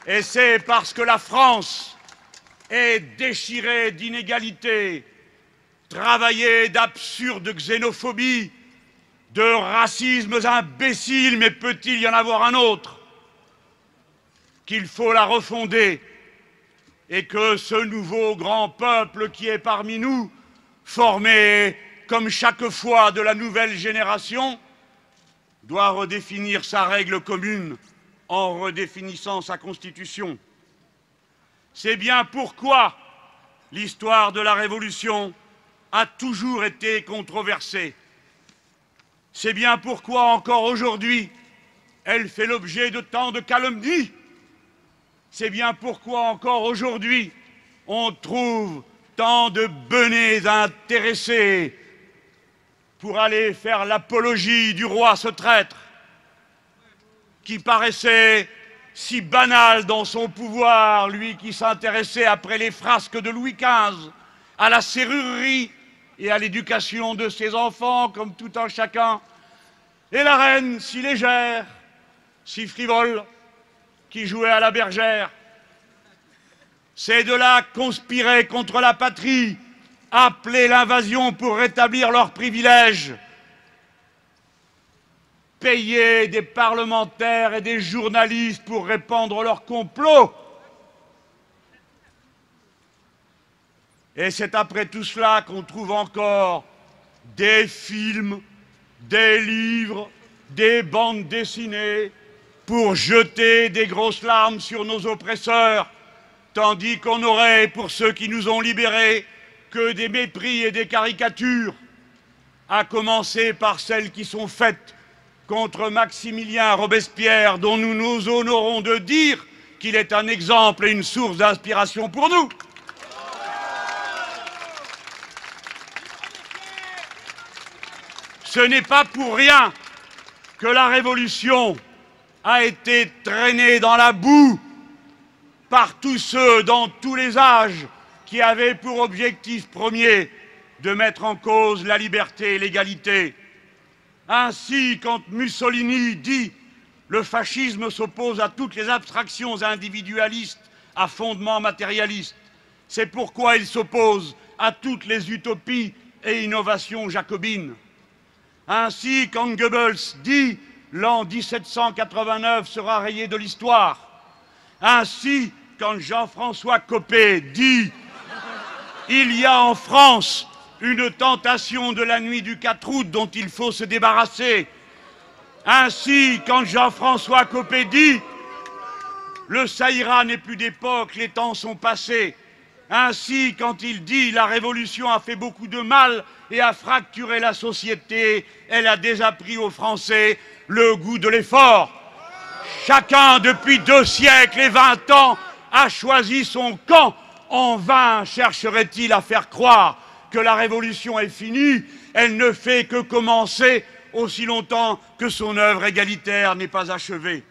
Et c'est parce que la France est déchirée d'inégalités, travaillée d'absurde xénophobie, de racismes imbéciles, mais peut-il y en avoir un autre, qu'il faut la refonder, et que ce nouveau grand peuple qui est parmi nous, formé comme chaque fois de la nouvelle génération, doit redéfinir sa règle commune en redéfinissant sa constitution. C'est bien pourquoi l'histoire de la Révolution a toujours été controversée. C'est bien pourquoi encore aujourd'hui, elle fait l'objet de tant de calomnies. C'est bien pourquoi encore aujourd'hui, on trouve tant de benets intéressés pour aller faire l'apologie du roi ce traître, qui paraissait si banal dans son pouvoir, lui qui s'intéressait après les frasques de Louis XV à la serrurerie et à l'éducation de ses enfants comme tout un chacun, et la reine si légère, si frivole, qui jouait à la bergère. Ces deux-là conspiraient contre la patrie, appelaient l'invasion pour rétablir leurs privilèges, payer des parlementaires et des journalistes pour répandre leurs complots. Et c'est après tout cela qu'on trouve encore des films, des livres, des bandes dessinées pour jeter des grosses larmes sur nos oppresseurs, tandis qu'on n'aurait, pour ceux qui nous ont libérés, que des mépris et des caricatures, à commencer par celles qui sont faites contre Maximilien Robespierre, dont nous nous honorons de dire qu'il est un exemple et une source d'inspiration pour nous. Ce n'est pas pour rien que la Révolution a été traînée dans la boue par tous ceux, dans tous les âges, qui avaient pour objectif premier de mettre en cause la liberté et l'égalité. Ainsi, quand Mussolini dit « le fascisme s'oppose à toutes les abstractions individualistes à fondement matérialiste », c'est pourquoi il s'oppose à toutes les utopies et innovations jacobines. Ainsi, quand Goebbels dit « l'an 1789 sera rayé de l'histoire », ainsi, quand Jean-François Copé dit « il y a en France une tentation de la nuit du 4 août dont il faut se débarrasser », ainsi, quand Jean-François Copé dit « le Saïra n'est plus d'époque, les temps sont passés », ainsi, quand il dit « la Révolution a fait beaucoup de mal et a fracturé la société, elle a désappris aux Français le goût de l'effort ». Chacun, depuis 2 siècles et 20 ans, a choisi son camp. En vain chercherait-il à faire croire que la Révolution est finie. Elle ne fait que commencer aussi longtemps que son œuvre égalitaire n'est pas achevée.